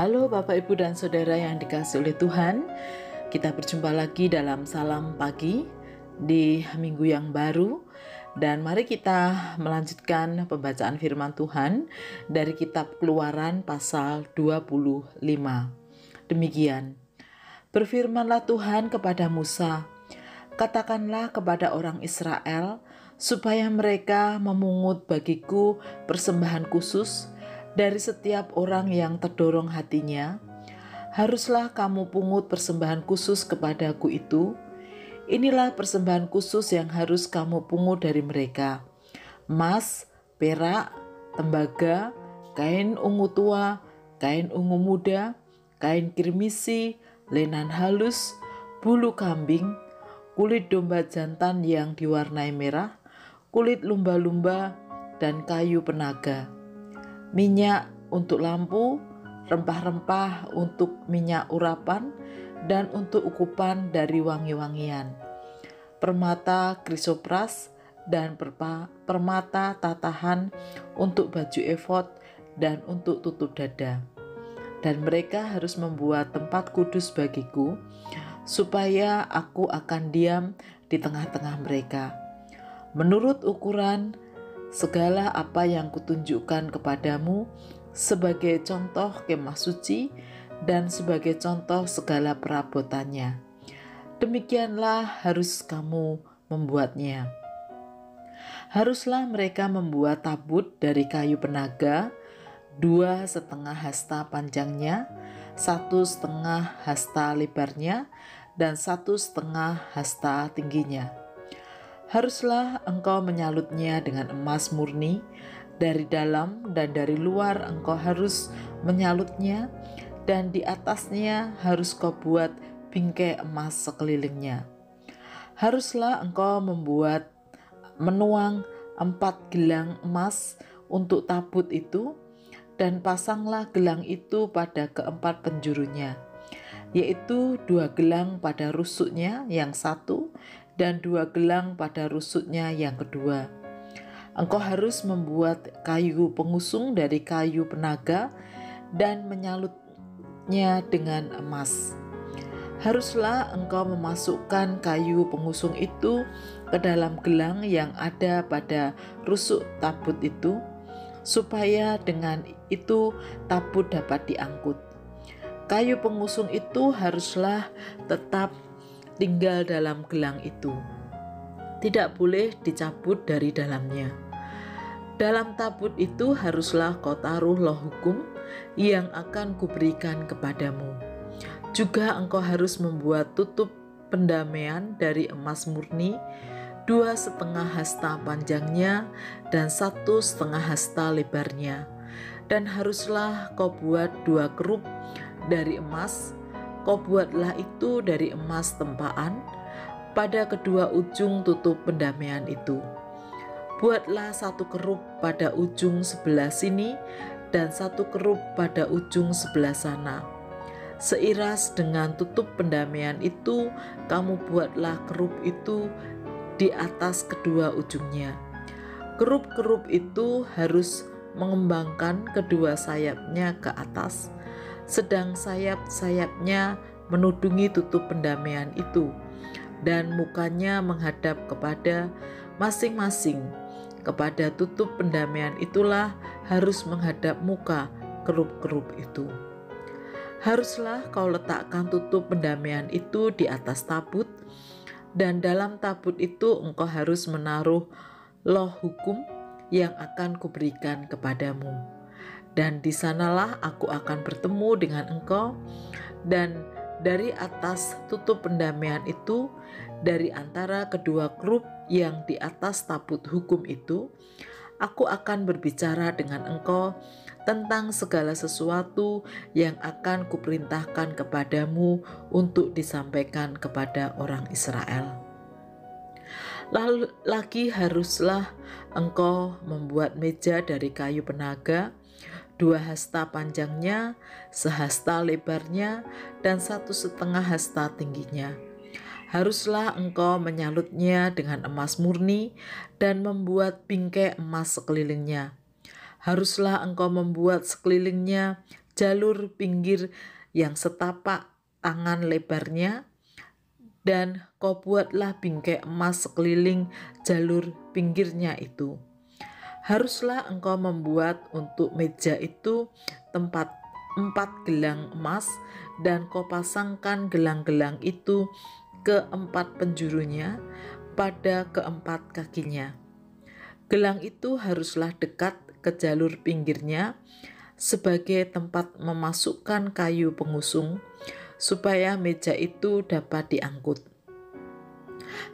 Halo Bapak Ibu dan Saudara yang dikasihi oleh Tuhan. Kita berjumpa lagi dalam Salam Pagi di minggu yang baru. Dan mari kita melanjutkan pembacaan firman Tuhan dari kitab Keluaran pasal 25. Demikian, berfirmanlah Tuhan kepada Musa, katakanlah kepada orang Israel supaya mereka memungut bagiku persembahan khusus dari setiap orang yang terdorong hatinya. Haruslah kamu pungut persembahan khusus kepadaku itu. Inilah persembahan khusus yang harus kamu pungut dari mereka: emas, perak, tembaga, kain ungu tua, kain ungu muda, kain kirmisi, lenan halus, bulu kambing, kulit domba jantan yang diwarnai merah, kulit lumba-lumba, dan kayu penaga, minyak untuk lampu, rempah-rempah untuk minyak urapan, dan untuk ukupan dari wangi-wangian, permata krisopras, dan permata tatahan untuk baju efod dan untuk tutup dada. Dan mereka harus membuat tempat kudus bagiku, supaya aku akan diam di tengah-tengah mereka. Menurut ukuran segala apa yang kutunjukkan kepadamu sebagai contoh kemah suci dan sebagai contoh segala perabotannya, demikianlah harus kamu membuatnya. Haruslah mereka membuat tabut dari kayu penaga, 2,5 hasta panjangnya, 1,5 hasta lebarnya, dan 1,5 hasta tingginya. Haruslah engkau menyalutnya dengan emas murni, dari dalam dan dari luar engkau harus menyalutnya, dan di atasnya harus kau buat bingkai emas sekelilingnya. Haruslah engkau menuang 4 gelang emas untuk tabut itu, dan pasanglah gelang itu pada keempat penjurunya, yaitu 2 gelang pada rusuknya yang satu, dan 2 gelang pada rusuknya yang kedua. Engkau harus membuat kayu pengusung dari kayu penaga dan menyalutnya dengan emas. Haruslah engkau memasukkan kayu pengusung itu ke dalam gelang yang ada pada rusuk tabut itu, supaya dengan itu tabut dapat diangkut. Kayu pengusung itu haruslah tetap tinggal dalam gelang itu, tidak boleh dicabut dari dalamnya. Dalam tabut itu haruslah kau taruh loh hukum yang akan kuberikan kepadamu. Juga engkau harus membuat tutup pendamaian dari emas murni, 2,5 hasta panjangnya dan 1,5 hasta lebarnya. Dan haruslah kau buat 2 kerup dari emas. Kau buatlah itu dari emas tempaan pada kedua ujung tutup pendamaian itu. Buatlah 1 kerup pada ujung sebelah sini dan 1 kerup pada ujung sebelah sana. Seiras dengan tutup pendamaian itu, kamu buatlah kerup itu di atas kedua ujungnya. Kerup-kerup itu harus mengembangkan kedua sayapnya ke atas, sedang sayap-sayapnya menudungi tutup pendamaian itu, dan mukanya menghadap kepada masing-masing. Kepada tutup pendamaian itulah harus menghadap muka kerup-kerup itu. Haruslah kau letakkan tutup pendamaian itu di atas tabut, dan dalam tabut itu engkau harus menaruh loh hukum yang akan kuberikan kepadamu. Dan di sanalah aku akan bertemu dengan engkau, dan dari atas tutup pendamaian itu, dari antara kedua kerup yang di atas tabut hukum itu, aku akan berbicara dengan engkau tentang segala sesuatu yang akan kuperintahkan kepadamu untuk disampaikan kepada orang Israel. Lalu lagi haruslah engkau membuat meja dari kayu penaga, 2 hasta panjangnya, 1 hasta lebarnya, dan 1,5 hasta tingginya. Haruslah engkau menyalutnya dengan emas murni dan membuat bingkai emas sekelilingnya. Haruslah engkau membuat sekelilingnya jalur pinggir yang setapak tangan lebarnya, dan kau buatlah bingkai emas sekeliling jalur pinggirnya itu. Haruslah engkau membuat untuk meja itu 4 gelang emas, dan kau pasangkan gelang-gelang itu ke 4 penjurunya pada keempat kakinya. Gelang itu haruslah dekat ke jalur pinggirnya sebagai tempat memasukkan kayu pengusung, supaya meja itu dapat diangkut.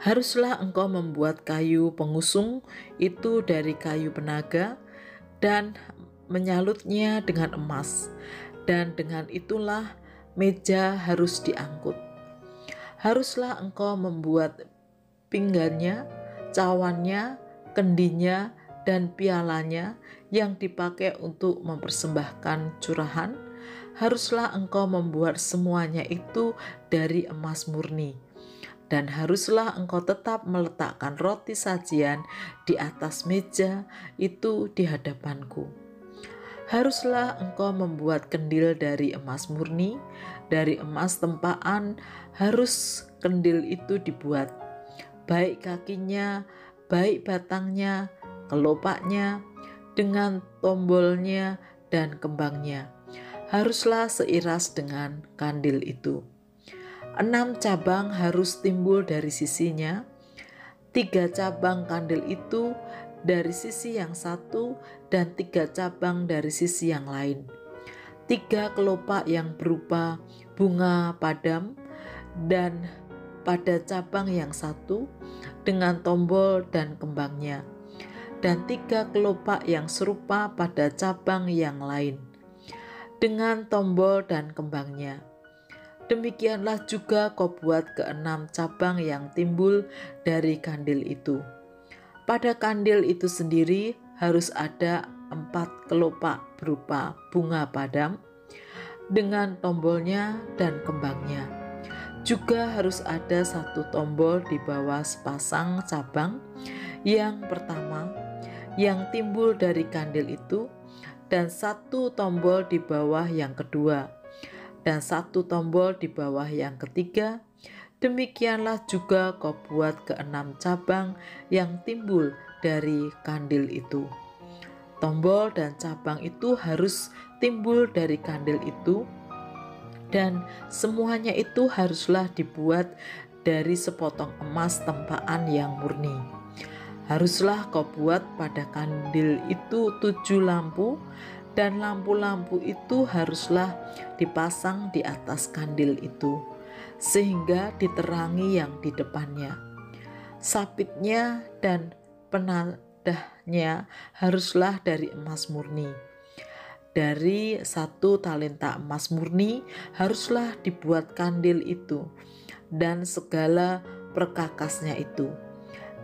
Haruslah engkau membuat kayu pengusung itu dari kayu penaga dan menyalutnya dengan emas, dan dengan itulah meja harus diangkut. Haruslah engkau membuat pinggannya, cawannya, kendinya, dan pialanya yang dipakai untuk mempersembahkan curahan. Haruslah engkau membuat semuanya itu dari emas murni. Dan haruslah engkau tetap meletakkan roti sajian di atas meja itu di hadapanku. Haruslah engkau membuat kendil dari emas murni, dari emas tempaan harus kendil itu dibuat, baik kakinya, baik batangnya, kelopaknya, dengan tombolnya dan kembangnya. Haruslah seiras dengan kandil itu. 6 cabang harus timbul dari sisinya, 3 cabang kandil itu dari sisi yang satu, dan 3 cabang dari sisi yang lain. 3 kelopak yang berupa bunga padam dan pada cabang yang satu dengan tombol dan kembangnya, dan 3 kelopak yang serupa pada cabang yang lain dengan tombol dan kembangnya. Demikianlah juga kau buat ke-6 cabang yang timbul dari kandil itu. Pada kandil itu sendiri harus ada 4 kelopak berupa bunga padam dengan tombolnya dan kembangnya. Juga harus ada 1 tombol di bawah sepasang cabang yang pertama yang timbul dari kandil itu, dan 1 tombol di bawah yang kedua, dan 1 tombol di bawah yang ketiga. Demikianlah juga kau buat ke-6 cabang yang timbul dari kandil itu. Tombol dan cabang itu harus timbul dari kandil itu, dan semuanya itu haruslah dibuat dari sepotong emas tempaan yang murni. Haruslah kau buat pada kandil itu 7 lampu, dan lampu-lampu itu haruslah dipasang di atas kandil itu, sehingga diterangi yang di depannya. Sapitnya dan penadahnya haruslah dari emas murni. Dari 1 talenta emas murni haruslah dibuat kandil itu dan segala perkakasnya itu.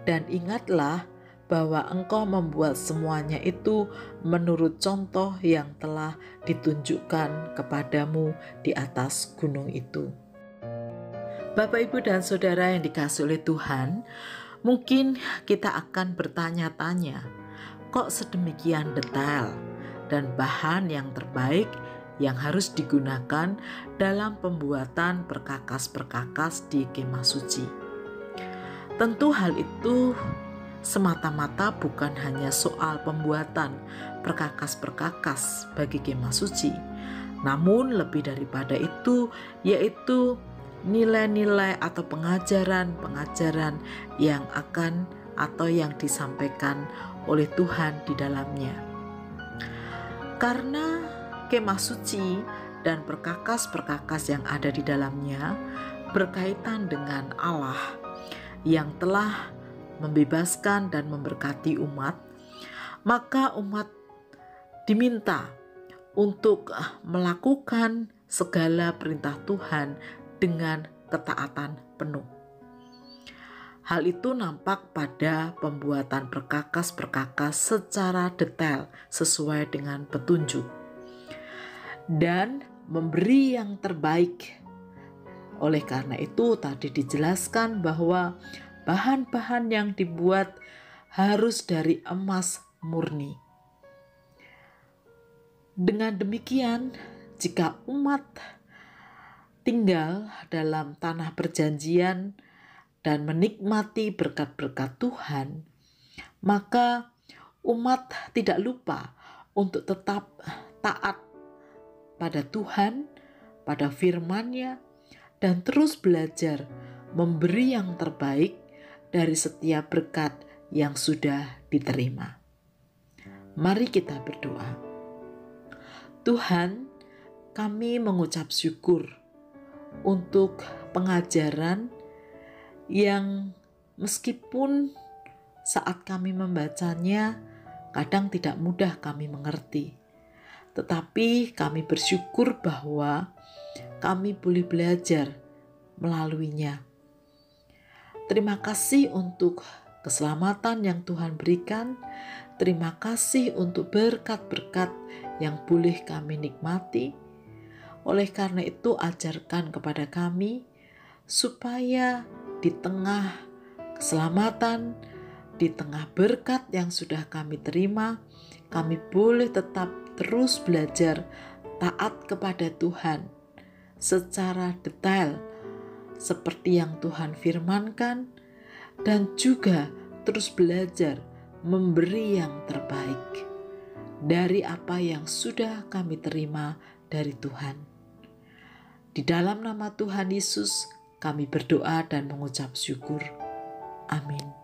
Dan ingatlah bahwa engkau membuat semuanya itu menurut contoh yang telah ditunjukkan kepadamu di atas gunung itu. Bapak, Ibu, dan Saudara yang dikasihi oleh Tuhan, mungkin kita akan bertanya-tanya, kok sedemikian detail dan bahan yang terbaik yang harus digunakan dalam pembuatan perkakas-perkakas di kemah suci? Tentu hal itu semata-mata bukan hanya soal pembuatan perkakas-perkakas bagi kemah suci, namun lebih daripada itu, yaitu nilai-nilai atau pengajaran-pengajaran yang akan atau yang disampaikan oleh Tuhan di dalamnya. Karena kemah suci dan perkakas-perkakas yang ada di dalamnya berkaitan dengan Allah yang telah membebaskan dan memberkati umat, maka umat diminta untuk melakukan segala perintah Tuhan dengan ketaatan penuh. Hal itu nampak pada pembuatan perkakas-perkakas secara detail sesuai dengan petunjuk dan memberi yang terbaik. Oleh karena itu tadi dijelaskan bahwa bahan-bahan yang dibuat harus dari emas murni. Dengan demikian, jika umat tinggal dalam tanah perjanjian dan menikmati berkat-berkat Tuhan, maka umat tidak lupa untuk tetap taat pada Tuhan, pada firman-Nya, dan terus belajar memberi yang terbaik dari setiap berkat yang sudah diterima. Mari kita berdoa. Tuhan, kami mengucap syukur untuk pengajaran yang meskipun saat kami membacanya kadang tidak mudah kami mengerti. Tetapi kami bersyukur bahwa kami boleh belajar melaluinya. Terima kasih untuk keselamatan yang Tuhan berikan. Terima kasih untuk berkat-berkat yang boleh kami nikmati. Oleh karena itu, ajarkan kepada kami supaya di tengah keselamatan, di tengah berkat yang sudah kami terima, kami boleh tetap terus belajar taat kepada Tuhan secara detail seperti yang Tuhan firmankan, dan juga terus belajar memberi yang terbaik dari apa yang sudah kami terima dari Tuhan. Di dalam nama Tuhan Yesus kami berdoa dan mengucap syukur. Amin.